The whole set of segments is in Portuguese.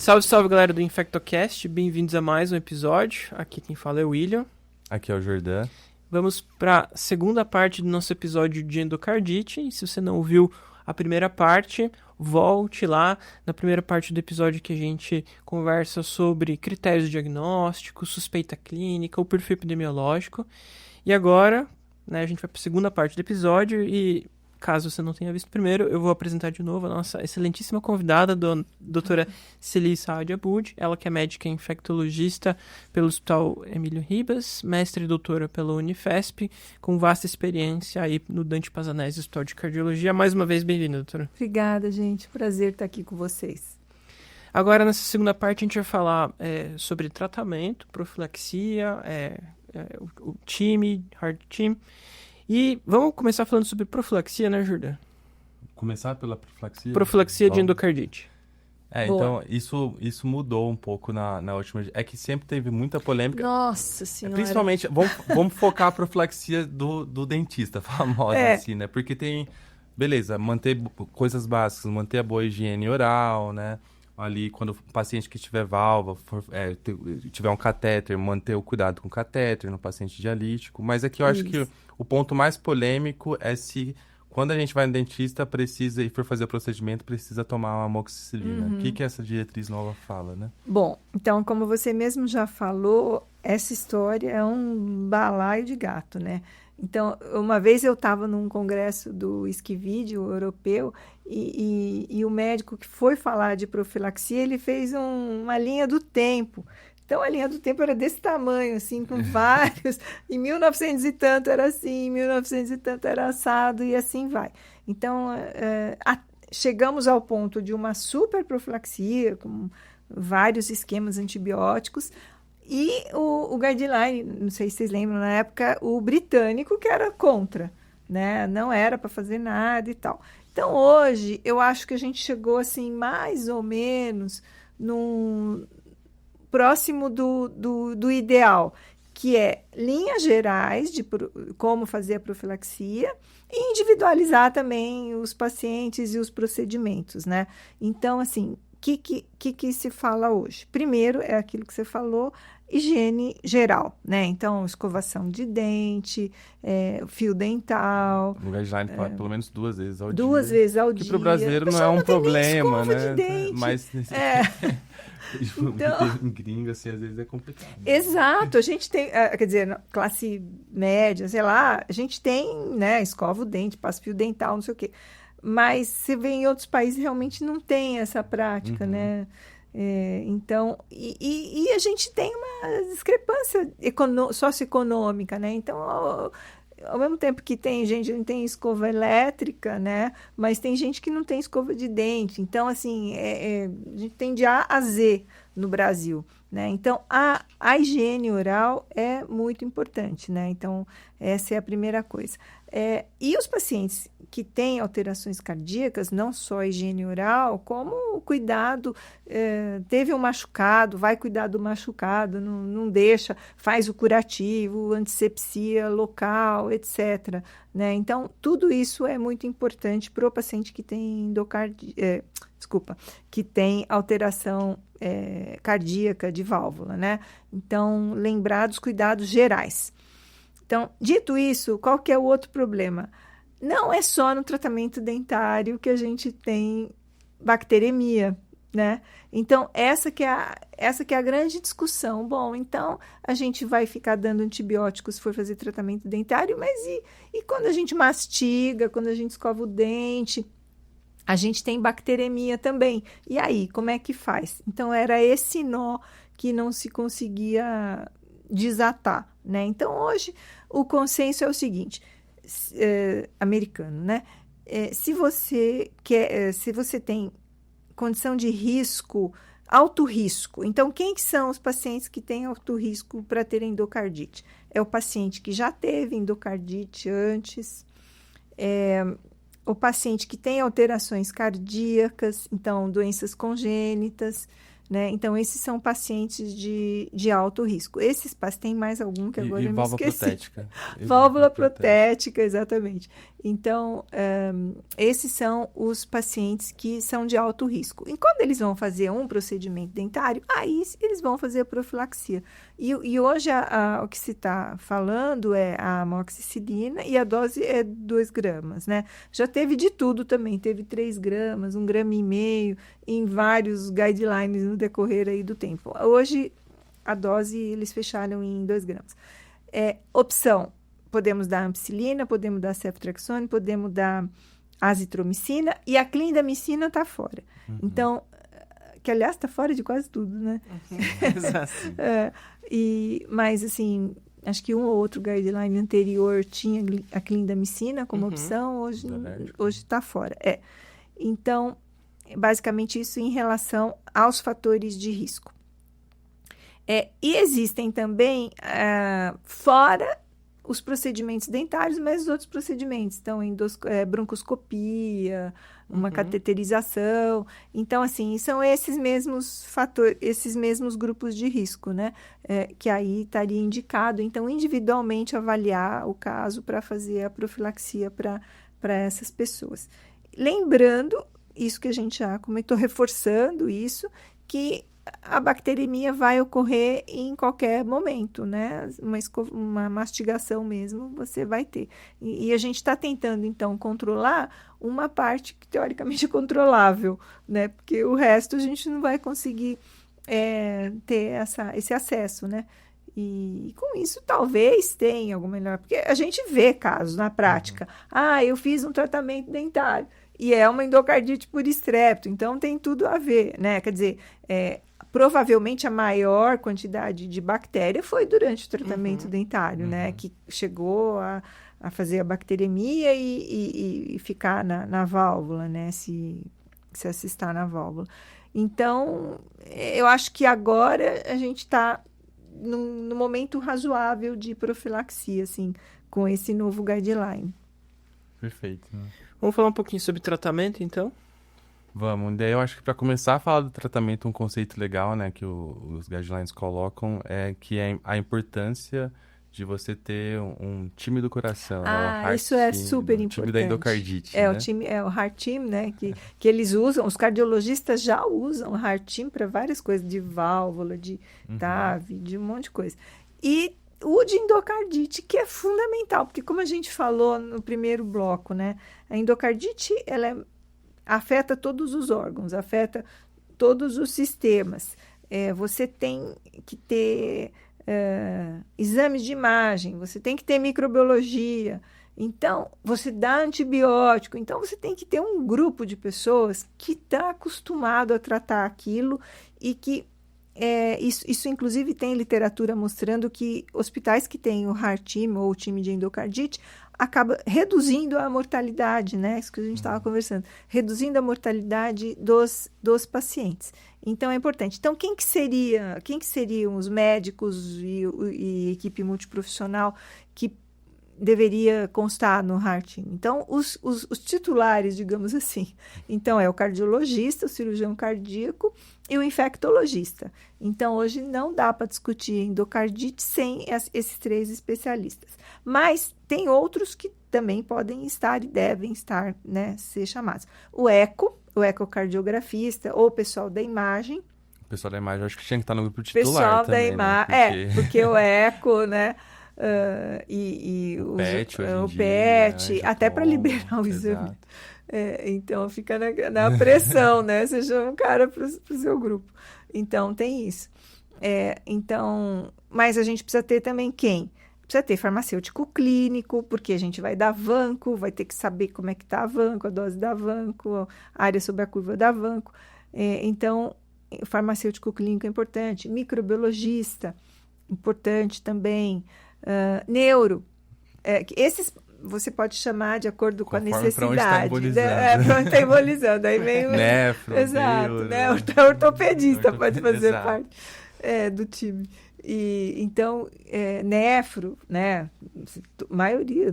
Salve, salve, galera do InfectoCast. Bem-vindos a mais um episódio. Aqui quem fala é o William. Aqui é o Jordan. Vamos para a segunda parte do nosso episódio de endocardite. E se você não ouviu a primeira parte, volte lá na primeira parte do episódio que a gente conversa sobre critérios diagnósticos, suspeita clínica, o perfil epidemiológico. E agora, a gente vai para a segunda parte do episódio e, caso você não tenha visto primeiro, eu vou apresentar de novo a nossa excelentíssima convidada, a doutora Celi Saad Aboud, ela que é médica infectologista pelo Hospital Emílio Ribas, mestre e doutora pela Unifesp, com vasta experiência aí no Dante Pazanese Hospital de Cardiologia. Mais uma vez, bem-vinda, doutora. Obrigada, gente. Prazer estar aqui com vocês. Agora, nessa segunda parte, a gente vai falar sobre tratamento, profilaxia, o time, hard team. E vamos começar falando sobre profilaxia, né, Jordan? Começar pela profilaxia? Profilaxia de endocardite. Então, isso mudou um pouco na última... É que sempre teve muita polêmica. Nossa Senhora! Principalmente, vamos focar a profilaxia do dentista, famosa, assim, né? Porque tem... Beleza, manter coisas básicas, manter a boa higiene oral, né? Ali, quando o paciente que tiver válvula, tiver um catéter, manter o cuidado com o catéter no paciente dialítico. Mas aqui eu acho que o ponto mais polêmico é se, quando a gente vai no dentista, precisa, e for fazer o procedimento, precisa tomar uma amoxicilina. O que essa diretriz nova fala, né? Bom, então, como você mesmo já falou, essa história é um balaio de gato, né? Então, uma vez eu estava num congresso do Esquivide, o europeu, e o médico que foi falar de profilaxia, ele fez uma linha do tempo. Então, a linha do tempo era desse tamanho, assim, com vários. Em 1900 e tanto era assim, em 1900 e tanto era assado, e assim vai. Então, chegamos ao ponto de uma super profilaxia, com vários esquemas antibióticos. E o guideline, não sei se vocês lembram, na época, o britânico que era contra, né? Não era para fazer nada e tal. Então, hoje, eu acho que a gente chegou, assim, mais ou menos próximo do ideal, que é linhas gerais de como fazer a profilaxia e individualizar também os pacientes e os procedimentos, né? Então, assim, o que se fala hoje? Primeiro, é aquilo que você falou, higiene geral, né? Então, escovação de dente, fio dental. No guideline fala pelo menos 2 vezes ao dia. 2 vezes ao dia. Que para o brasileiro não é um problema, né? Mas então, em gringo, assim, às vezes é complicado. Exato. A gente tem, quer dizer, classe média, sei lá, a gente tem, né? Escova o dente, passa fio dental, não sei o quê. Mas você vê em outros países realmente não tem essa prática, né? Então, e a gente tem uma discrepância socioeconômica, né? Então, ao mesmo tempo que tem gente que não tem escova elétrica, né? Mas tem gente que não tem escova de dente. Então, assim, a gente tem de A a Z no Brasil, né? Então, a higiene oral é muito importante, né? Então, essa é a primeira coisa. E os pacientes que têm alterações cardíacas, não só a higiene oral, como o cuidado, teve um machucado, vai cuidar do machucado, não deixa, faz o curativo, antisepsia local, etc. Né? Então, tudo isso é muito importante para o paciente que tem que tem alteração cardíaca de válvula, né? Então, lembrar dos cuidados gerais. Então, dito isso, qual que é o outro problema? Não é só no tratamento dentário que a gente tem bacteremia, né? Então, essa que é a grande discussão. Bom, então, a gente vai ficar dando antibióticos se for fazer tratamento dentário, mas e quando a gente mastiga, quando a gente escova o dente, a gente tem bacteremia também. E aí, como é que faz? Então, era esse nó que não se conseguia desatar, né? Então, hoje, o consenso é o seguinte, americano, né? Se você tem condição de risco, alto risco, então, quem que são os pacientes que têm alto risco para ter endocardite? É o paciente que já teve endocardite antes, o paciente que tem alterações cardíacas, então, doenças congênitas, né? Então, esses são pacientes de alto risco. Esses pacientes, tem mais algum que agora eu me esqueci. Protética. Válvula protética, exatamente. Então, esses são os pacientes que são de alto risco. E quando eles vão fazer um procedimento dentário, aí eles vão fazer a profilaxia. E hoje o que se está falando é a amoxicilina e a dose é 2 gramas, né? Já teve de tudo também, teve 3 gramas, 1,5 grama, em vários guidelines no decorrer aí do tempo. Hoje, a dose eles fecharam em 2 gramas. Opção. Podemos dar ampicilina, podemos dar ceftriaxone, podemos dar azitromicina e a clindamicina está fora. Então, que aliás está fora de quase tudo, né? Exato. Mas assim, acho que um ou outro guideline anterior tinha a clindamicina como opção, hoje está fora. Então, basicamente isso em relação aos fatores de risco. E existem também, fora os procedimentos dentários, mas os outros procedimentos. Então, broncoscopia, uma cateterização. Então, assim, são esses mesmos fatores, esses mesmos grupos de risco, né? Que aí estaria indicado, então, individualmente avaliar o caso para fazer a profilaxia para essas pessoas. Lembrando, isso que a gente já comentou, reforçando isso, que a bacteremia vai ocorrer em qualquer momento, né? Uma mastigação mesmo você vai ter. E a gente está tentando, então, controlar uma parte que teoricamente é controlável, né? Porque o resto a gente não vai conseguir ter esse acesso, né? E com isso talvez tenha algo melhor, porque a gente vê casos na prática. Eu fiz um tratamento dentário e é uma endocardite por estrepto, então tem tudo a ver, né? Quer dizer, provavelmente a maior quantidade de bactéria foi durante o tratamento dentário, né? Que chegou a fazer a bacteremia e ficar na válvula, né? Se assustar na válvula. Então, eu acho que agora a gente está no momento razoável de profilaxia, assim, com esse novo guideline. Perfeito. Vamos falar um pouquinho sobre tratamento, então? Vamos, daí eu acho que para começar a falar do tratamento, um conceito legal, né, que os guidelines colocam é que é a importância de você ter um time do coração. Isso é super importante. O time da endocardite, né? O Heart Team, né, que eles usam, os cardiologistas já usam o Heart Team para várias coisas, de válvula, de TAV, de um monte de coisa. E o de endocardite, que é fundamental, porque como a gente falou no primeiro bloco, né, a endocardite, ela afeta todos os órgãos, afeta todos os sistemas. Você tem que ter exames de imagem, você tem que ter microbiologia, então você dá antibiótico, então você tem que ter um grupo de pessoas que está acostumado a tratar aquilo e que isso inclusive tem literatura mostrando que hospitais que têm o Heart Team ou o time de endocardite acaba reduzindo a mortalidade, né? Isso que a gente estava conversando, reduzindo a mortalidade dos pacientes. Então, é importante. Então, quem que seriam os médicos e equipe multiprofissional que deveria constar no Heart Team? Então, os titulares, digamos assim. Então, é o cardiologista, o cirurgião cardíaco e o infectologista. Então, hoje não dá para discutir endocardite sem esses 3 especialistas. Mas tem outros que também podem estar e devem estar, né, ser chamados. O ecocardiografista ou o pessoal da imagem. O pessoal da imagem, eu acho que tinha que estar no grupo titular pessoal também, da imagem, porque o eco, né, o PET, até para liberar o exame. Então, fica na pressão, né? Você chama um cara para o seu grupo. Então, tem isso. Mas a gente precisa ter também quem? Precisa ter farmacêutico clínico, porque a gente vai dar vanco, vai ter que saber como é que está a vanco, a dose da vanco, a área sobre a curva da vanco. Então, o farmacêutico clínico é importante. Microbiologista, importante também. Neuro. Esses você pode chamar de acordo com a necessidade. Para onde está embolizando. Aí vem o... Nefro, exato, né? O ortopedista pode fazer parte do time. Então, nefro, né?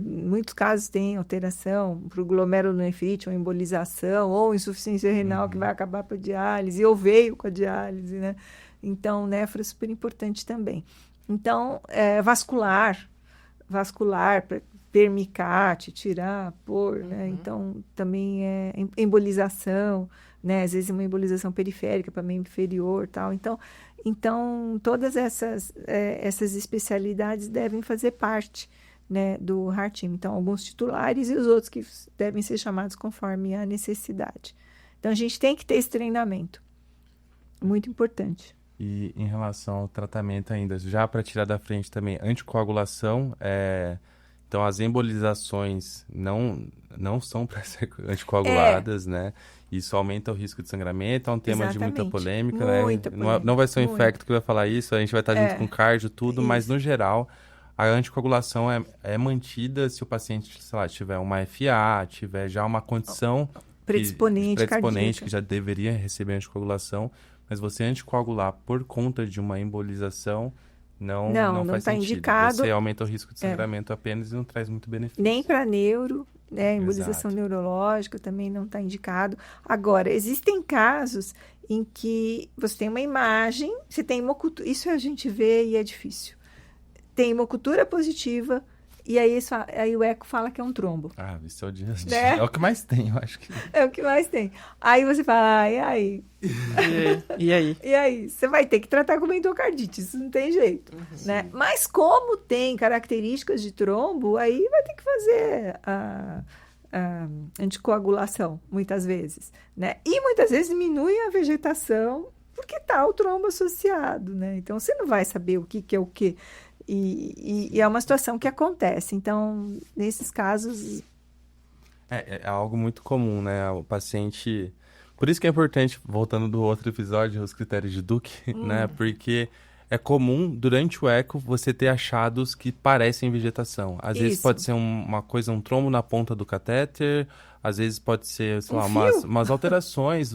Muitos casos tem alteração para o glomerulonefrite, ou embolização, ou insuficiência renal que vai acabar com a diálise, ou veio com a diálise, né? Então, nefro é super importante também. Então, vascular, permicate, tirar, pôr, né? Então, também é embolização, né? Às vezes uma embolização periférica para membro inferior, tal. Então todas essas especialidades devem fazer parte, né, do Heart Team. Então, alguns titulares e os outros que devem ser chamados conforme a necessidade. Então, a gente tem que ter esse treinamento. Muito importante. E em relação ao tratamento ainda, já para tirar da frente também, anticoagulação, então as embolizações não são para ser anticoaguladas, né? Isso aumenta o risco de sangramento, é um tema de muita polêmica, né? Não vai ser o infecto que vai falar isso, a gente vai estar junto com o cardio, tudo, mas no geral, a anticoagulação é mantida se o paciente, sei lá, tiver uma FA, tiver já uma condição predisponente que já deveria receber anticoagulação, mas você anticoagular por conta de uma embolização não faz tá sentido. Indicado. Você aumenta o risco de sangramento apenas e não traz muito benefício. Nem para neuro, né? Embolização neurológica também não está indicado. Agora, existem casos em que você tem uma imagem, você tem hemocultura, isso a gente vê e é difícil. Tem hemocultura positiva, e aí o eco fala que é um trombo. Isso é o dia. Né? É o que mais tem, eu acho que. É o que mais tem. Aí você fala, e aí? E aí? E aí? Você vai ter que tratar com endocardite, isso não tem jeito. Né? Mas como tem características de trombo, aí vai ter que fazer a anticoagulação, muitas vezes. Né? E muitas vezes diminui a vegetação, porque está o trombo associado. Né? Então, você não vai saber o que é o que. E é uma situação que acontece. Então, nesses casos... É algo muito comum, né? O paciente... Por isso que é importante, voltando do outro episódio, os critérios de Duke, né? Porque é comum, durante o eco, você ter achados que parecem vegetação. Às vezes pode ser uma coisa, um trombo na ponta do catéter, às vezes pode ser, sei lá, umas alterações,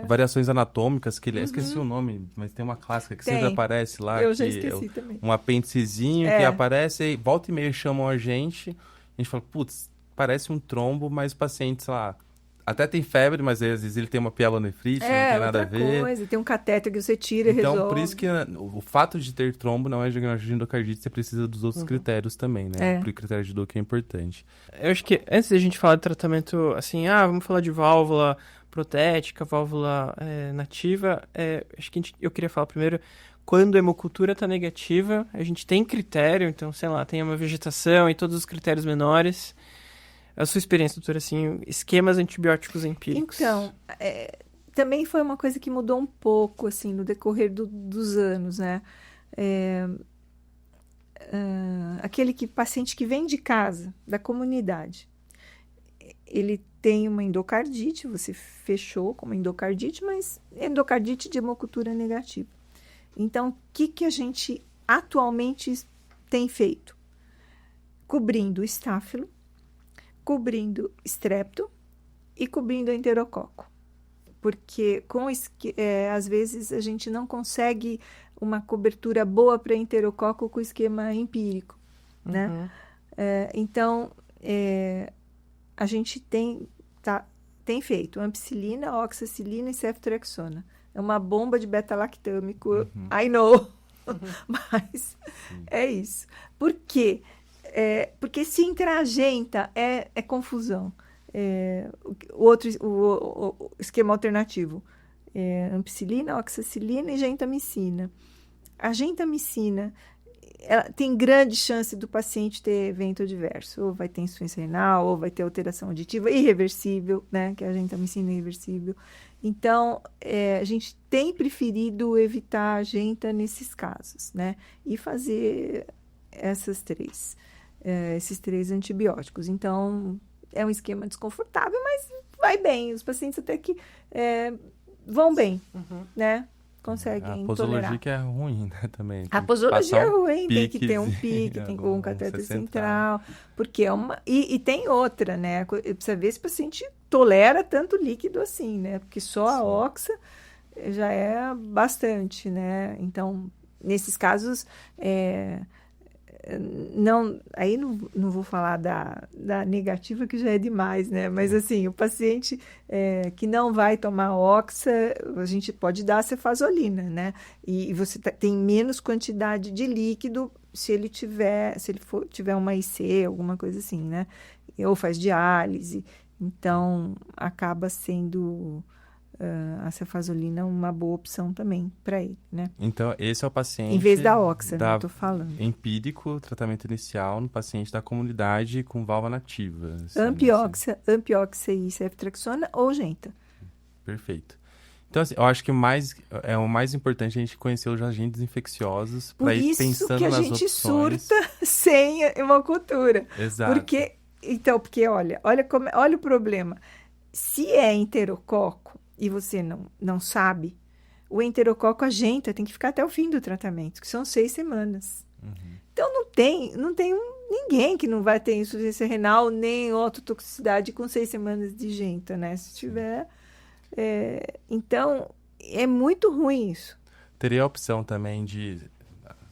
variações anatômicas, que esqueci o nome, mas tem uma clássica que sempre aparece lá. Eu já esqueci também. Um apêndicezinho que aparece, e volta e meia chamam a gente fala, putz, parece um trombo, mas o paciente, sei lá, até tem febre, mas às vezes ele tem uma pielonefrite, não tem nada a ver. Coisa, tem um catéter que você tira e resolve. Então, por isso que o fato de ter trombo não é diagnóstico de endocardite, você precisa dos outros critérios também, né? O critério de Duke é importante. Eu acho que antes da gente falar de tratamento, assim, vamos falar de válvula protética, válvula nativa, acho que eu queria falar primeiro, quando a hemocultura está negativa, a gente tem critério, então, sei lá, tem uma vegetação e todos os critérios menores. A sua experiência, doutora, assim, esquemas antibióticos empíricos? Então, também foi uma coisa que mudou um pouco, assim, no decorrer dos anos, né? Aquele paciente que vem de casa, da comunidade, ele tem uma endocardite, você fechou com uma endocardite, mas endocardite de hemocultura negativa. Então, o que a gente atualmente tem feito? Cobrindo o estáfilo, cobrindo estrepto e cobrindo enterococo. Porque, às vezes, a gente não consegue uma cobertura boa para enterococo com o esquema empírico, né? Então, a gente tem feito ampicilina, oxacilina e ceftriaxona. É uma bomba de beta-lactâmico, I know, mas é isso. Por quê? Porque se intragenta é confusão. O esquema alternativo ampicilina, oxacilina e gentamicina. A gentamicina ela tem grande chance do paciente ter evento adverso, ou vai ter insuficiência renal, ou vai ter alteração auditiva irreversível, né, que é a gentamicina irreversível. Então, a gente tem preferido evitar a genta nesses casos, né, e fazer esses três antibióticos. Então, é um esquema desconfortável, mas vai bem. Os pacientes até que vão bem, né? Conseguem a posologia tolerar. Que é ruim, né, também. A posologia é ruim, tem que ter um pique, tem um catéter central, porque e tem outra, né? Precisa ver se o paciente tolera tanto líquido assim, né? Porque só a oxa já é bastante, né? Então, nesses casos, não vou falar da negativa, que já é demais, né? Mas assim, o paciente que não vai tomar oxa, a gente pode dar cefazolina, né? E você tem menos quantidade de líquido se ele tiver uma IC, alguma coisa assim, né? Ou faz diálise. Então, acaba sendo a cefazolina uma boa opção também para ele, né? Então, esse é o paciente... Em vez da oxa, né? Estou falando. Empírico, tratamento inicial no paciente da comunidade com válvula nativa. Ampioxa e ceftriaxona ou genta. Perfeito. Então, assim, eu acho que o mais importante é a gente conhecer os agentes infecciosos para ir pensando nas opções. Por isso que a gente surta sem hemocultura. Exato. Porque, olha o problema. Se é enterococo e você não sabe, o enterococo agenta, tem que ficar até o fim do tratamento, que são 6 semanas. Uhum. Então, não tem ninguém que não vai ter insuficiência renal nem ototoxicidade com 6 semanas de genta, né? Se tiver... então, é muito ruim isso. Teria a opção também de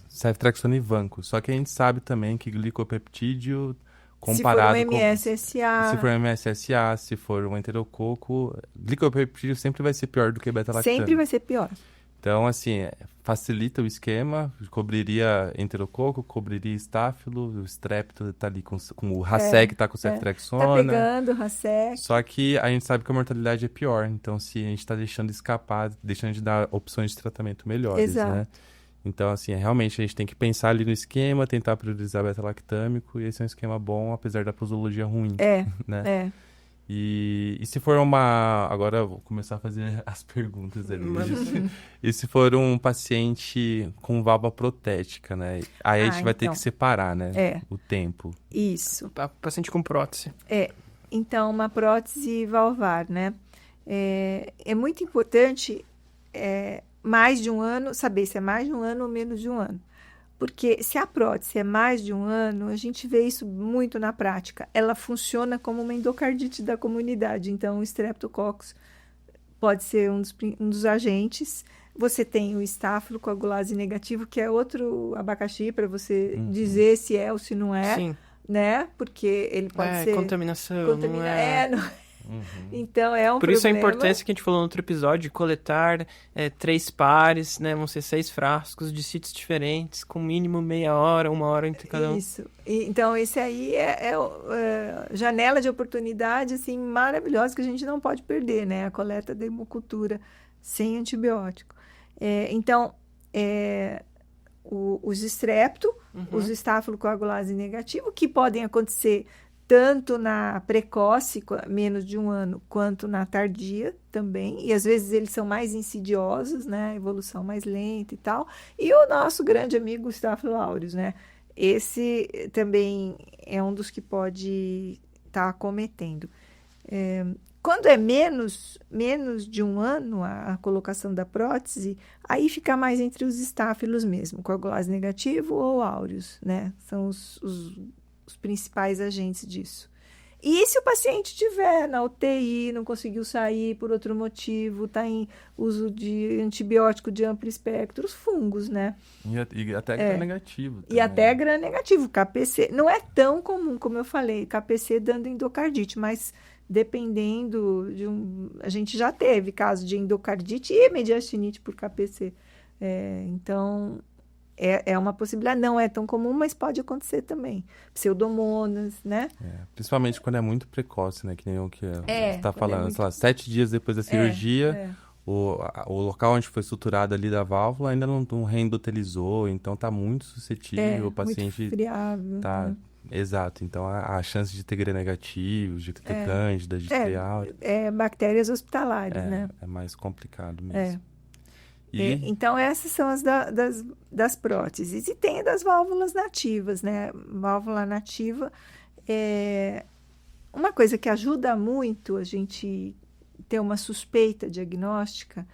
ceftriaxona e vanco, só que a gente sabe também que glicopeptídeo comparado se for um MSSA, se for um enterococo, glicopeptídeo sempre vai ser pior do que beta-lactano. Sempre vai ser pior. Então, assim, facilita o esquema, cobriria enterococo, cobriria estáfilo, o strepto tá ali com o Rasec tá com ceftriaxona. Tá pegando o Rasec. Só que a gente sabe que a mortalidade é pior, então se a gente tá deixando escapar, deixando de dar opções de tratamento melhores, Exato. Né? Então, assim, realmente a gente tem que pensar ali no esquema, tentar priorizar beta-lactâmico, e esse é um esquema bom, apesar da posologia ruim, né? E se for agora eu vou começar a fazer as perguntas ali. E se for um paciente com válvula protética, né? Aí a gente vai ter que separar, né? O tempo. Isso. Paciente com prótese. Então, uma prótese valvar, né? É muito importante mais de um ano, saber se é mais de um ano ou menos de um ano. Porque se a prótese é mais de um ano, a gente vê isso muito na prática. Ela funciona como uma endocardite da comunidade. Então, o Streptococcus pode ser um dos agentes. Você tem o Staphylococcus negativo, que é outro abacaxi para você dizer se é ou se não é. Sim. Né? Porque ele pode ser... Contaminação. Não é... Então, é um Por problema. isso a importância que a gente falou no outro episódio, de coletar 3 pares, né? Vão ser 6 frascos de sítios diferentes, com mínimo meia hora, 1 hora entre cada um. Isso. Então, esse aí é janela de oportunidade, assim, maravilhosa, que a gente não pode perder, né? A coleta da hemocultura sem antibiótico. Então, os strepto, os estafilocoagulase negativo, que podem acontecer tanto na precoce, menos de um ano, quanto na tardia também. E às vezes eles são mais insidiosos, né? A evolução mais lenta e tal. E o nosso grande amigo Staphylo aureus, né? Esse também é um dos que pode estar acometendo. Quando é menos de um ano a colocação da prótese, aí fica mais entre os estáfilos mesmo, coagulase negativo ou aureus, né? São os principais agentes disso. E se o paciente estiver na UTI, não conseguiu sair por outro motivo, está em uso de antibiótico de amplo espectro, os fungos, né? E até gram-negativo. E até gram-negativo. KPC não é tão comum, como eu falei, KPC dando endocardite, mas dependendo de a gente já teve caso de endocardite e mediastinite por KPC. Então... É uma possibilidade, não é tão comum, mas pode acontecer também. Pseudomonas, né? Principalmente quando é muito precoce, né? Que nem o que você está falando. Sei lá, 7 dias depois da cirurgia, o local onde foi suturado ali da válvula ainda não reendotelizou, então está muito suscetível, o paciente... muito friável. Tá, exato, então a chance de ter gram-negativo, de ter cândida, de ter áurea... bactérias hospitalares, né? É mais complicado mesmo. Então, essas são as das próteses. E tem das válvulas nativas, né? Válvula nativa é uma coisa que ajuda muito a gente ter uma suspeita diagnóstica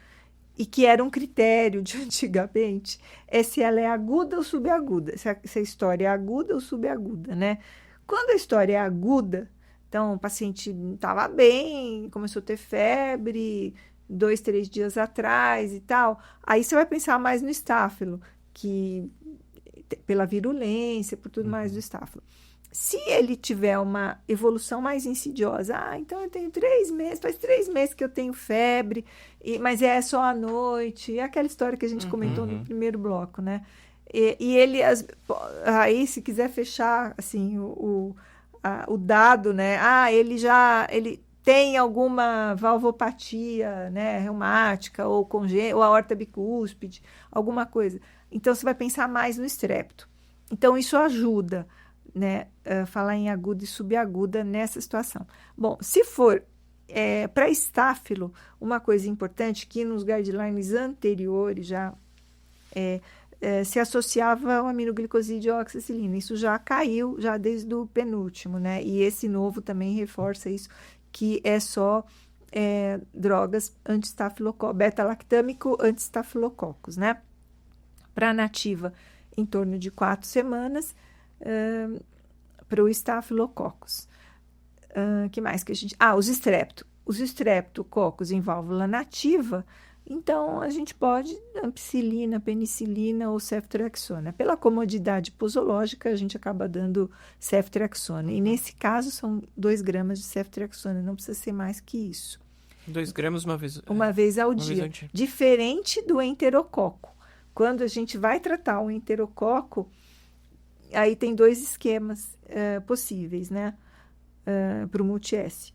e que era um critério de antigamente, é se ela é aguda ou subaguda, se a história é aguda ou subaguda, né? Quando a história é aguda, então o paciente estava bem, começou a ter febre... 2, 3 dias atrás e tal, aí você vai pensar mais no estáfilo, que pela virulência, por tudo mais do estáfilo. Se ele tiver uma evolução mais insidiosa, então eu tenho 3 meses, faz 3 meses que eu tenho febre, mas é só à noite, é aquela história que a gente comentou no primeiro bloco, né? E ele, aí se quiser fechar, assim, o dado, né? Ele tem alguma valvopatia, né, reumática, ou aorta bicúspide, alguma coisa. Então, você vai pensar mais no estrepto. Então, isso ajuda, né, falar em aguda e subaguda nessa situação. Bom, se for para estáfilo, uma coisa importante que nos guidelines anteriores já se associava ao aminoglicosídeo ou oxacilina. Isso já caiu, já desde o penúltimo, né? E esse novo também reforça isso, que é só drogas beta-lactâmico anti-estafilococos, né? Para a nativa, em torno de 4 semanas, para o estafilococos. Que mais que a gente... os estrepto. Os estreptococos em válvula nativa, então a gente pode ampicilina, penicilina ou ceftriaxona. Pela comodidade posológica, a gente acaba dando ceftriaxona. E nesse caso, são 2 gramas de ceftriaxona, não precisa ser mais que isso. 2 gramas uma vez ao dia. Diferente do enterococo. Quando a gente vai tratar o enterococo, aí tem 2 esquemas possíveis, né? Para o multi-S.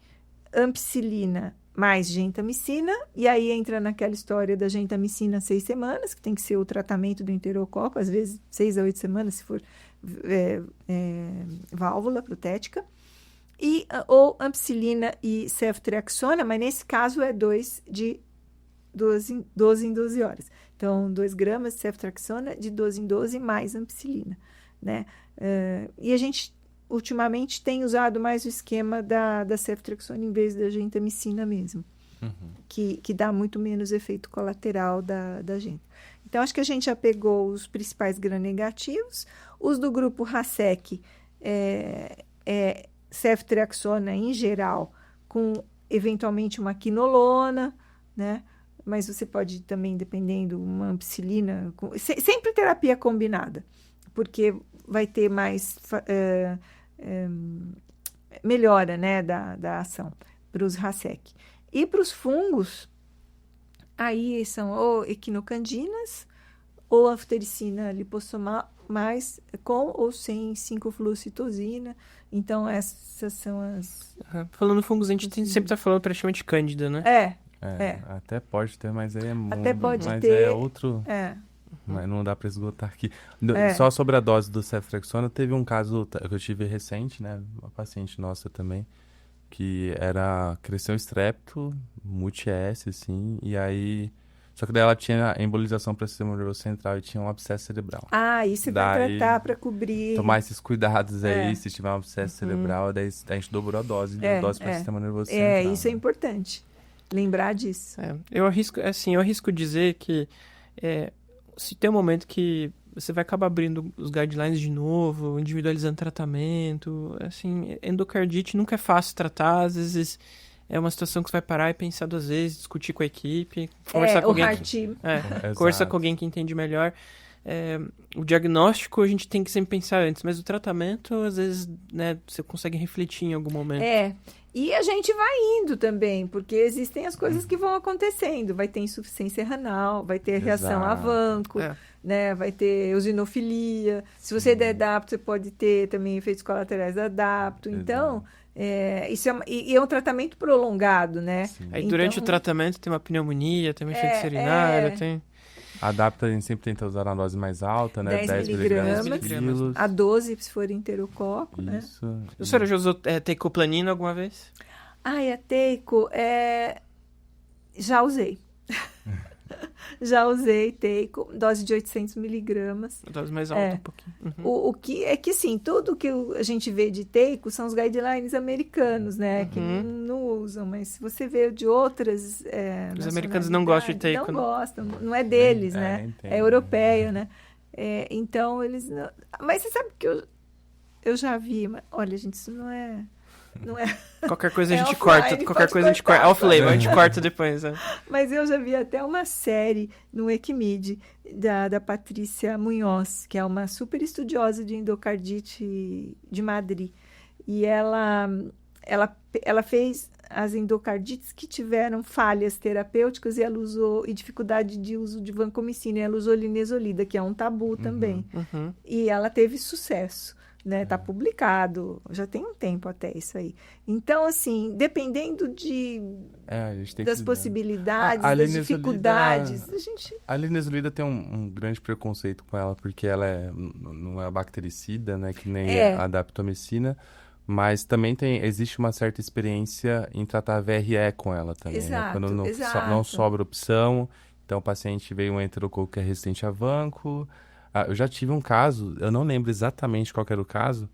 Ampicilina mais gentamicina, e aí entra naquela história da gentamicina 6 semanas, que tem que ser o tratamento do enterococo, às vezes 6 a 8 semanas, se for válvula protética, ou ampicilina e ceftriaxona, mas nesse caso é 2 de 12 em 12 horas. Então, 2 gramas de ceftriaxona de 12 em 12 mais ampicilina, né? E a gente ultimamente tem usado mais o esquema da ceftriaxona em vez da gentamicina mesmo, que dá muito menos efeito colateral da gente. Então, acho que a gente já pegou os principais gram-negativos. Os do grupo RASEC ceftriaxona em geral, com eventualmente uma quinolona, né? Mas você pode também, dependendo, uma ampicilina, sempre terapia combinada, porque vai ter mais melhora, né, da ação para os RASEC. E para os fungos, aí são ou equinocandinas ou aftericina lipossomal, mas com ou sem 5-fluocitosina. Então, essas são as... Falando em fungos, a gente sempre está falando praticamente cândida, né? Até pode ter, mas aí é muito... Até pode mas ter. É outro... Mas não dá para esgotar aqui. É. Só sobre a dose do ceftriaxona, teve um caso que eu tive recente, né? Uma paciente nossa também, que cresceu estrepto, multi-S, assim, e aí... Só que daí ela tinha embolização para o sistema nervoso central e tinha um abscesso cerebral. Ah, isso vai tratar para cobrir... Tomar esses cuidados aí, se tiver um abscesso cerebral, daí a gente dobrou a dose para o sistema nervoso central. Isso é importante, lembrar disso. Eu arrisco dizer que se tem um momento que você vai acabar abrindo os guidelines de novo, individualizando tratamento, assim, endocardite nunca é fácil tratar, às vezes é uma situação que você vai parar e pensar 2 vezes, discutir com a equipe, conversar com alguém conversar com alguém que entende melhor. O diagnóstico a gente tem que sempre pensar antes, mas o tratamento, às vezes, né, você consegue refletir em algum momento. E a gente vai indo também, porque existem as coisas que vão acontecendo. Vai ter insuficiência renal, vai ter reação a vanco, né? Vai ter eosinofilia. Se você der dapto, você pode ter também efeitos colaterais da dapto. Então, isso é um tratamento prolongado, né? Aí durante o tratamento tem uma pneumonia, tem uma infecção urinária, tem... A dapto a gente sempre tenta usar na dose mais alta, né? 10 miligramas. A 12 se for enterococo, né? A senhora já usou teicoplanina alguma vez? A teico, já usei. Já usei teico, dose de 800 miligramas. A dose mais alta um pouquinho. O que é que, sim, tudo que a gente vê de teico são os guidelines americanos, né? Que não usam, mas se você vê de outras os americanos não gostam de teico. Não gostam, não é deles, né? É europeia, né? Então, eles não... Mas você sabe que eu já vi... Olha, gente, isso não é... Não é... Qualquer coisa a gente offline, corta. Qualquer coisa a gente corta. Off-label, a gente corta depois. Mas eu já vi até uma série no Equimid da Patrícia Munhoz, que é uma super estudiosa de endocardite de Madrid. E ela fez as endocardites que tiveram falhas terapêuticas e ela usou, e dificuldade de uso de vancomicina, e ela usou linezolida, que é um tabu também. E ela teve sucesso. Né, tá publicado, já tem um tempo até isso aí. Então, assim, dependendo das possibilidades, das dificuldades, a linezolida tem um grande preconceito com ela, porque ela não é bactericida, né, que nem a daptomicina, mas também existe uma certa experiência em tratar a VRE com ela também, exato, né? Quando não sobra opção, então o paciente veio um enterococo que é resistente a vanco. Eu já tive um caso, eu não lembro exatamente qual que era o caso,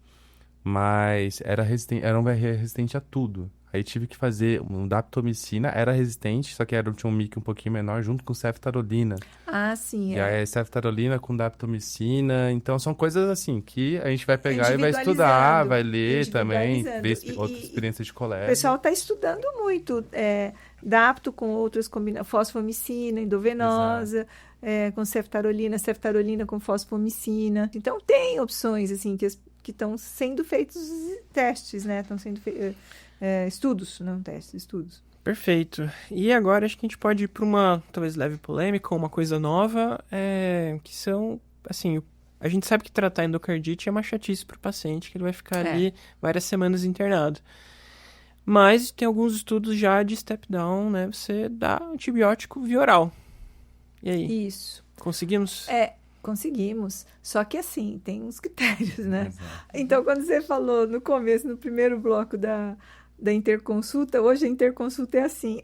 mas era um VRE resistente a tudo. Aí tive que fazer um daptomicina, era resistente, só que tinha um MIC um pouquinho menor, junto com ceftarolina. Ah, sim. E aí ceftarolina com daptomicina, então são coisas assim que a gente vai pegar e vai estudar, vai ler também, ver outras experiências de colega. O pessoal está estudando muito, dapto com outras combinações, fosfomicina, endovenosa, com ceftarolina com fosfomicina. Então, tem opções, assim, que estão sendo feitos testes, né? Estão sendo estudos, não testes, estudos. Perfeito. E agora acho que a gente pode ir para uma, talvez, leve polêmica, uma coisa nova, que são, assim, a gente sabe que tratar endocardite é uma chatice para o paciente, que ele vai ficar ali várias semanas internado. Mas tem alguns estudos já de step-down, né? Você dá antibiótico via oral. E aí? Isso. Conseguimos? Conseguimos. Só que, assim, tem uns critérios, né? Exato. Então, quando você falou no começo, no primeiro bloco da interconsulta, hoje a interconsulta é assim,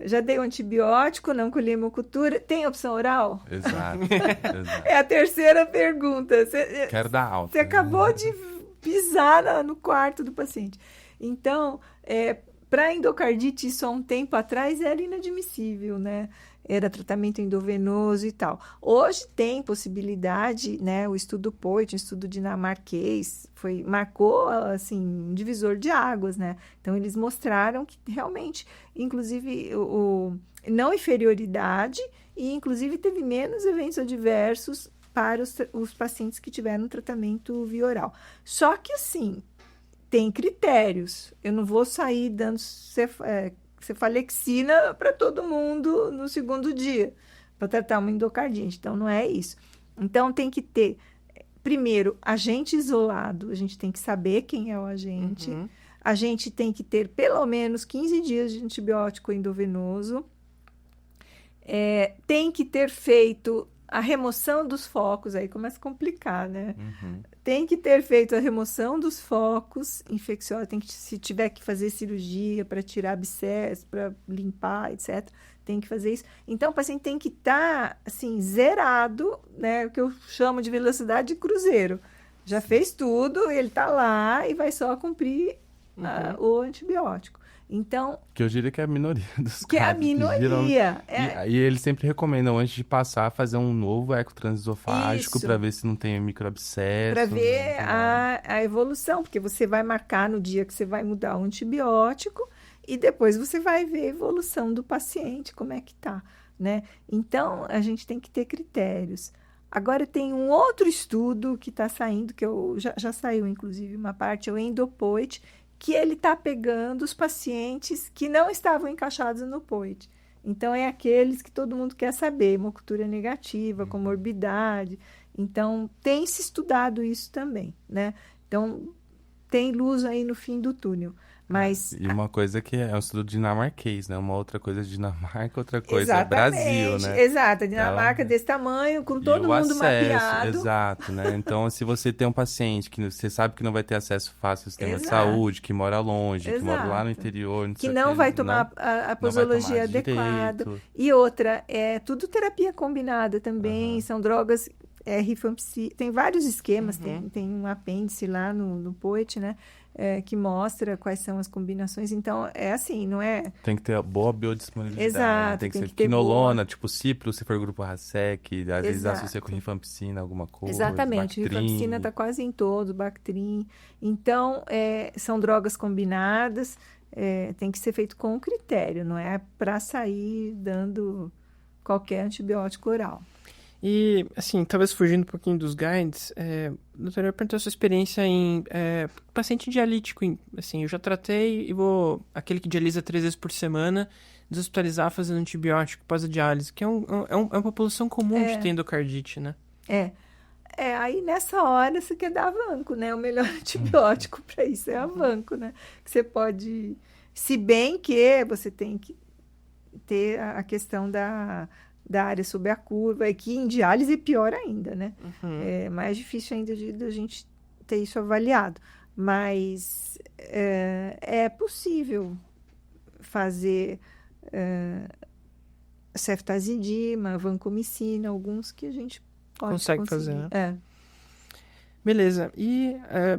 já dei o antibiótico, não colhi hemocultura, tem opção oral? Exato. É a terceira pergunta. Quero dar alta. Você acabou de pisar no quarto do paciente. Então, para endocardite, isso há um tempo atrás era inadmissível, né? Era tratamento endovenoso e tal. Hoje tem possibilidade, né? O estudo POIT, o estudo dinamarquês, marcou, assim, um divisor de águas, né? Então, eles mostraram que realmente, inclusive, não inferioridade e, inclusive, teve menos eventos adversos para os pacientes que tiveram tratamento via oral. Só que, assim, tem critérios. Eu não vou sair dando cefalexina para todo mundo no segundo dia, para tratar uma endocardite. Então, não é isso. Então, tem que ter, primeiro, agente isolado. A gente tem que saber quem é o agente. A gente tem que ter pelo menos 15 dias de antibiótico endovenoso. Tem que ter feito a remoção dos focos, aí começa a complicar, né? Tem que ter feito a remoção dos focos infecciosos, se tiver que fazer cirurgia para tirar abscesso, para limpar, etc., tem que fazer isso. Então, o paciente tem que estar, assim, zerado, né? O que eu chamo de velocidade de cruzeiro. Já fez tudo, ele está lá e vai só cumprir o antibiótico. Então, que eu diria que é a minoria dos que casos. É a minoria. E eles sempre recomendam, antes de passar, fazer um novo eco transesofágico para ver se não tem microabscesso. Para ver a evolução, porque você vai marcar no dia que você vai mudar o antibiótico e depois você vai ver a evolução do paciente, como é que tá, né? Então, a gente tem que ter critérios. Agora, tem um outro estudo que está saindo, que já saiu, inclusive, uma parte, é o EndoPOIT, que ele está pegando os pacientes que não estavam encaixados no POIT. Então, é aqueles que todo mundo quer saber, hemocultura negativa, comorbidade. Então, tem se estudado isso também, né? Então, tem luz aí no fim do túnel. Mas, e uma coisa que é um estudo dinamarquês, né? Uma outra coisa é Dinamarca, outra coisa é Brasil, né? Exato, a Dinamarca desse tamanho, com todo mundo mapeado. Exato, né? Então, se você tem um paciente que você sabe que não vai ter acesso fácil ao sistema de saúde, que mora longe, que mora lá no interior... Que não vai tomar a posologia adequada. E outra, é tudo terapia combinada também, são drogas... rifampicina, tem vários esquemas, tem um apêndice lá no POIT, né? que mostra quais são as combinações. Então, é assim, não é... Tem que ter boa biodisponibilidade. Exato, Tem que ser ter quinolona, tipo cipro, se for grupo Racec, às vezes Exato. associa com rifampicina, alguma coisa. Exatamente, Bactrim. rifampicina está quase em todos, Bactrim. Então, são drogas combinadas, tem que ser feito com critério, não é para sair dando qualquer antibiótico oral. E, assim, talvez fugindo um pouquinho dos guides, doutora, eu perguntei a sua experiência em paciente dialítico. Assim, eu já tratei e vou, aquele que dialisa 3 vezes por semana, deshospitalizar fazendo antibiótico pós a diálise, que é uma população comum de ter endocardite, né? Aí nessa hora você quer dar Avanco, né? O melhor antibiótico para isso é Avanco, né? Que você pode, se bem que você tem que ter a questão da área sob a curva, e que em diálise é pior ainda, né? É mais difícil ainda de a gente ter isso avaliado. Mas é possível fazer ceftazidima, vancomicina, alguns que a gente pode consegue fazer, né? Beleza. E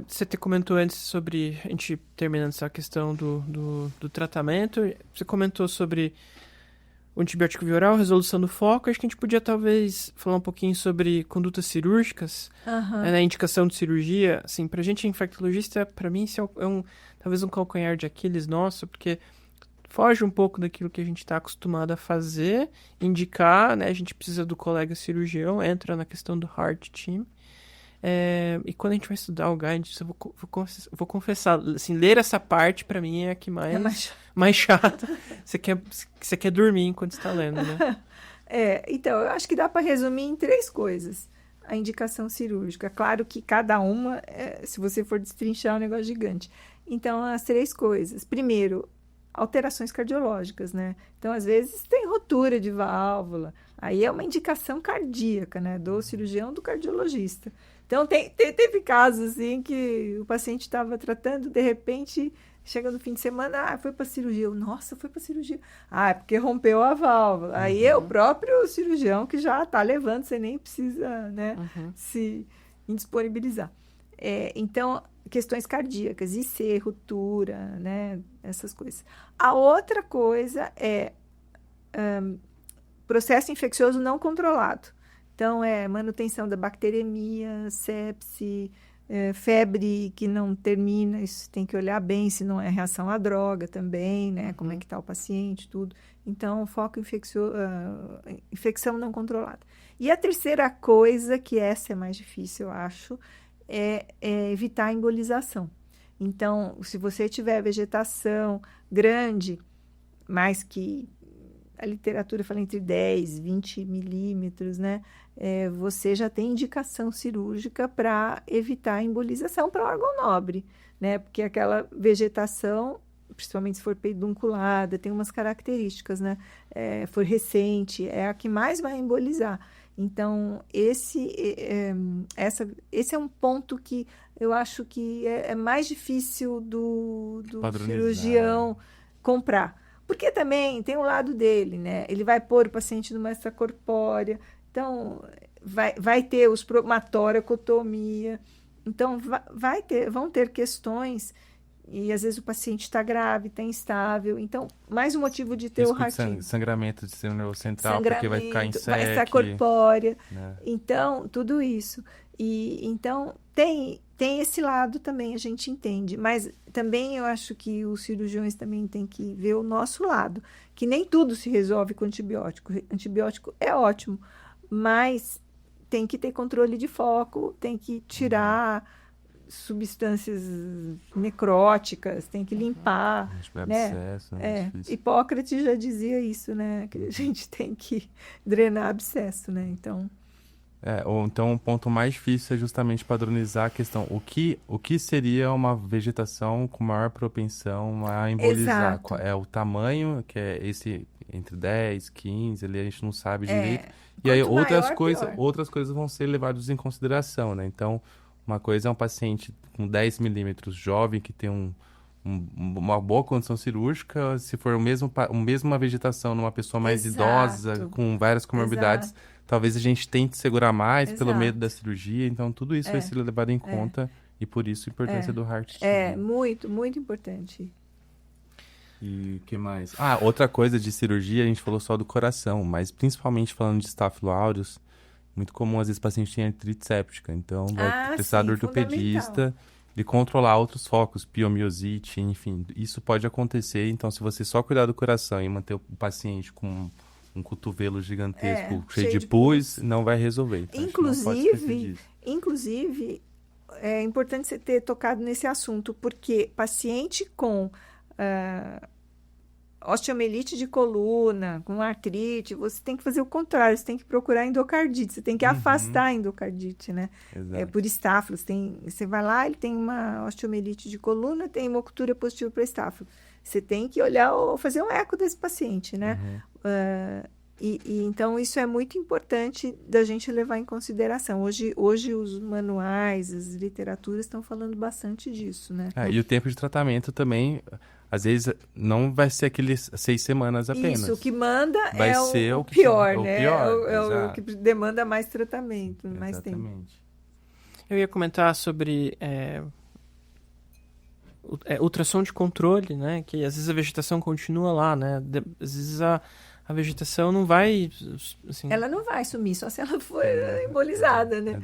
você comentou antes sobre, a gente terminando essa questão do tratamento, você comentou sobre o antibiótico via oral, resolução do foco. Acho que a gente podia talvez falar um pouquinho sobre condutas cirúrgicas, né, indicação de cirurgia. Assim, pra gente infectologista, pra mim isso talvez um calcanhar de Aquiles nosso, porque foge um pouco daquilo que a gente está acostumado a fazer, indicar, né? A gente precisa do colega cirurgião, entra na questão do Heart Team. E quando a gente vai estudar o guide, eu vou confessar, assim, ler essa parte pra mim é a que mais chata. Você quer dormir enquanto está lendo, né? Então, eu acho que dá para resumir em 3 coisas. A indicação cirúrgica. Claro que cada uma, se você for destrinchar, é um negócio gigante. Então, as 3 coisas. Primeiro, alterações cardiológicas, né? Então, às vezes, tem ruptura de válvula. Aí é uma indicação cardíaca, né? Do cirurgião, do cardiologista. Então, teve casos, assim, que o paciente estava tratando, de repente, chega no fim de semana, foi para cirurgia. Nossa, foi para cirurgia. É porque rompeu a válvula. Aí é o próprio cirurgião que já está levando, você nem precisa, né, se indisponibilizar. Então, questões cardíacas, IC, ruptura, né, essas coisas. A outra coisa é processo infeccioso não controlado. Então, manutenção da bacteremia, sepse, febre que não termina, isso tem que olhar bem, se não é reação à droga também, né? Como é que está o paciente, tudo. Então, foco infecção não controlada. E a terceira coisa, que essa é mais difícil, eu acho, é evitar a embolização. Então, se você tiver vegetação grande, mais que a literatura fala entre 10 e 20 milímetros, né? Você já tem indicação cirúrgica para evitar a embolização para órgão nobre, né? Porque aquela vegetação, principalmente se for pedunculada, tem umas características, né? For recente, é a que mais vai embolizar. Então, esse é um ponto que eu acho que é mais difícil do cirurgião comprar. Porque também tem um lado dele, né? Ele vai pôr o paciente numa extracorpórea, então vai ter uma toracotomia. Então, vão ter questões, e às vezes o paciente está grave, está instável. Então, mais um motivo de ter o ratinho. Sangramento de sistema nervoso central, porque vai ficar em SEC. Vai estar corpórea. Né? Então, tudo isso. Então, tem esse lado também, a gente entende. Mas também eu acho que os cirurgiões também têm que ver o nosso lado. Que nem tudo se resolve com antibiótico. Antibiótico é ótimo, mas tem que ter controle de foco, tem que tirar substâncias necróticas, tem que limpar, né? Abscesso, Hipócrates já dizia isso, né? Que a gente tem que drenar abscesso, né? Então... ou então um ponto mais difícil é justamente padronizar a questão. O que seria uma vegetação com maior propensão a embolizar? Exato. É o tamanho, que é esse entre 10, 15, ali a gente não sabe direito. E aí outras coisas vão ser levadas em consideração, né? Então, uma coisa é um paciente com 10 milímetros jovem que tem uma boa condição cirúrgica. Se for a mesma vegetação numa pessoa mais idosa, com várias comorbidades, talvez a gente tente segurar mais pelo medo da cirurgia. Então, tudo isso vai ser levado em conta e por isso a importância do Heart TV. Muito, muito importante. E o que mais? Outra coisa de cirurgia, a gente falou só do coração, mas principalmente falando de Staphylo aureus, muito comum, às vezes, o paciente tem artrite séptica, então vai precisar do ortopedista de controlar outros focos, piomiosite, enfim, isso pode acontecer. Então, se você só cuidar do coração e manter o paciente com um cotovelo gigantesco, cheio de pus, não vai resolver. Então, inclusive, é importante você ter tocado nesse assunto, porque paciente com osteomielite de coluna, com artrite, você tem que fazer o contrário, você tem que procurar endocardite, você tem que afastar a endocardite, né? Por Staphylo, você vai lá, ele tem uma osteomielite de coluna, tem hemocultura positiva para Staphylo. Você tem que olhar ou fazer um eco desse paciente, né? Então, isso é muito importante da gente levar em consideração. Hoje os manuais, as literaturas estão falando bastante disso, né? E o tempo de tratamento também, às vezes, não vai ser aqueles 6 semanas apenas. Isso, o que manda vai ser o pior, né? É o que demanda mais tratamento, mais tempo. Exatamente. Eu ia comentar sobre ultrassom de controle, né? Que às vezes a vegetação continua lá, né? Às vezes a vegetação não vai... Assim... Ela não vai sumir, só se ela for embolizada, né?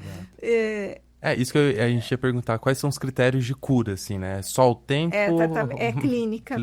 Isso que a gente ia perguntar, quais são os critérios de cura, assim, né? Só o tempo... Clínica.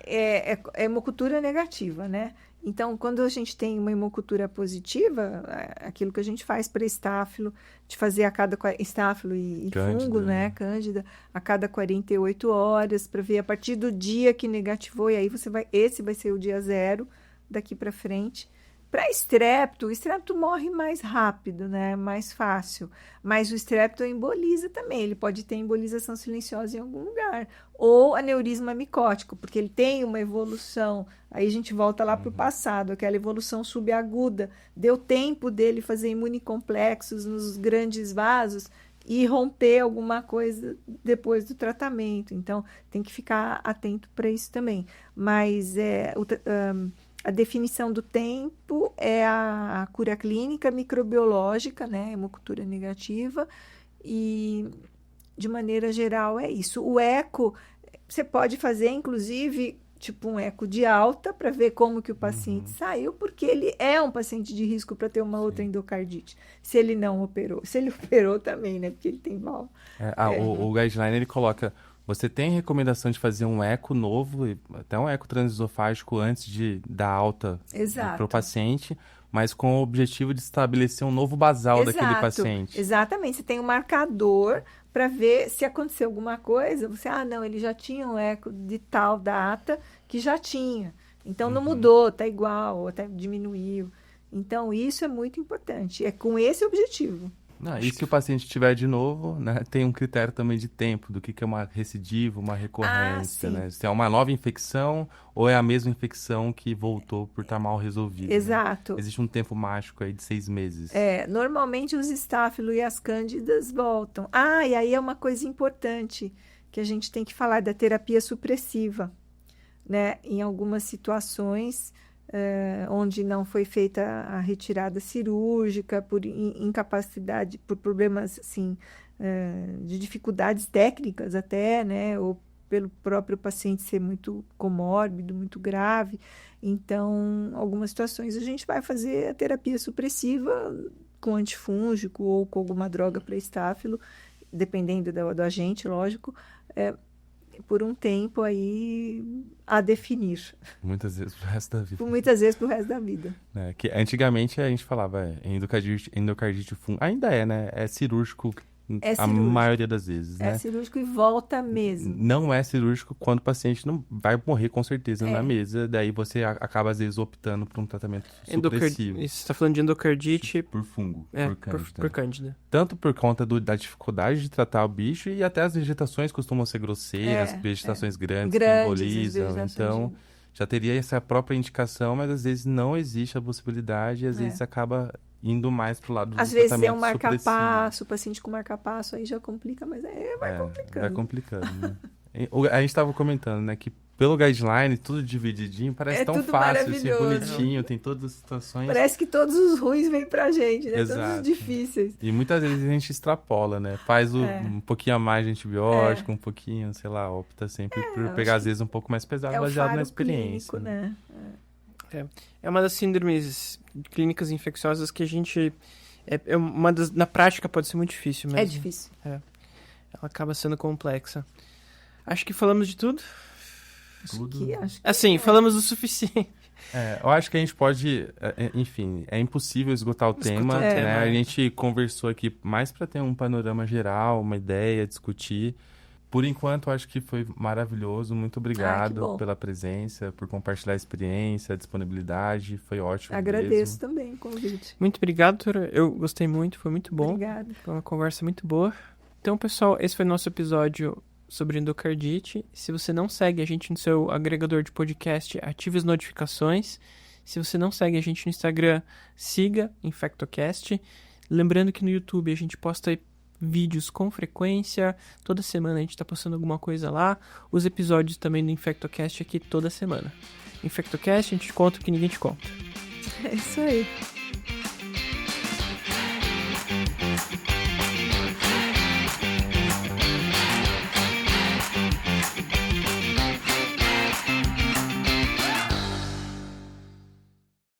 É hemocultura negativa, né? Então, quando a gente tem uma hemocultura positiva, aquilo que a gente faz para Staphylo, de fazer a cada... Staphylo e fungo, né? Cândida, a cada 48 horas, para ver a partir do dia que negativou, e aí esse vai ser o dia 0, daqui para frente. Para estrepto, o estrepto morre mais rápido, né? Mais fácil. Mas o estrepto emboliza também. Ele pode ter embolização silenciosa em algum lugar. Ou aneurisma micótico, porque ele tem uma evolução. Aí a gente volta lá para o passado, aquela evolução subaguda. Deu tempo dele fazer imunocomplexos nos grandes vasos e romper alguma coisa depois do tratamento. Então, tem que ficar atento para isso também. Mas a definição do tempo é a cura clínica microbiológica, né? Hemocultura negativa. E, de maneira geral, é isso. O eco, você pode fazer, inclusive, tipo um eco de alta para ver como que o paciente saiu, porque ele é um paciente de risco para ter uma outra endocardite. Se ele não operou. Se ele operou também, né? Porque ele tem mal. O guideline, ele coloca... Você tem recomendação de fazer um eco novo, até um eco transesofágico antes de dar alta para o paciente, mas com o objetivo de estabelecer um novo basal daquele paciente. Exatamente. Você tem um marcador para ver se aconteceu alguma coisa. Não, ele já tinha um eco de tal data que já tinha. Então, não mudou, está igual, ou até diminuiu. Então, isso é muito importante. É com esse objetivo. E se o paciente tiver de novo, né, tem um critério também de tempo, do que é uma recidiva, uma recorrência, né? Se é uma nova infecção ou é a mesma infecção que voltou por estar mal resolvida. Exato. Né? Existe um tempo mágico aí de 6 meses. Normalmente os Staphylo e as cândidas voltam. E aí é uma coisa importante que a gente tem que falar da terapia supressiva, né? Em algumas situações... onde não foi feita a retirada cirúrgica por incapacidade, por problemas assim, de dificuldades técnicas até, né, ou pelo próprio paciente ser muito comórbido, muito grave. Então, algumas situações a gente vai fazer a terapia supressiva com antifúngico ou com alguma droga para Staphylo, dependendo do agente, lógico, por um tempo aí a definir. Muitas vezes pro resto da vida. Muitas vezes pro resto da vida. Que antigamente a gente falava endocardite fungo. Ainda né? É cirúrgico a maioria das vezes, né? É cirúrgico e volta mesmo. Não é cirúrgico quando o paciente não vai morrer com certeza na mesa. Daí você acaba, às vezes, optando por um tratamento supressivo. Você está falando de endocardite... Por fungo, por cândida. Tanto por conta da dificuldade de tratar o bicho e até as vegetações costumam ser grosseiras, vegetações grandes que embolizam. Então, já teria essa própria indicação, mas às vezes não existe a possibilidade e às vezes acaba... indo mais pro lado do às vezes é um marca-passo, o paciente com marca-passo aí já complica, mas vai complicando. Vai complicando, né? A gente estava comentando, né, que pelo guideline, tudo divididinho, parece tão tudo fácil, assim, maravilhoso. bonitinho, tem todas as situações. Parece que todos os ruins vêm pra gente, né? Exato. Todos os difíceis. E muitas vezes a gente extrapola, né? Faz um pouquinho a mais de antibiótico, um pouquinho, sei lá, opta sempre por pegar às vezes um pouco mais pesado, baseado na experiência. Clínico, né? É uma das síndromes clínicas infecciosas que a gente... na prática pode ser muito difícil mesmo. É difícil. Ela acaba sendo complexa. Acho que falamos de tudo. Acho que assim, falamos o suficiente. Eu acho que a gente pode... Enfim, é impossível esgotar o tema, né? A gente conversou aqui mais para ter um panorama geral, uma ideia, discutir. Por enquanto, acho que foi maravilhoso. Muito obrigado pela presença, por compartilhar a experiência, a disponibilidade. Foi ótimo. Agradeço também o convite. Muito obrigado, Tura. Eu gostei muito, foi muito bom. Obrigada. Foi uma conversa muito boa. Então, pessoal, esse foi o nosso episódio sobre endocardite. Se você não segue a gente no seu agregador de podcast, ative as notificações. Se você não segue a gente no Instagram, siga InfectoCast. Lembrando que no YouTube a gente posta vídeos com frequência, toda semana a gente está postando alguma coisa lá. Os episódios também do InfectoCast aqui toda semana. InfectoCast, a gente conta o que ninguém te conta. É isso aí.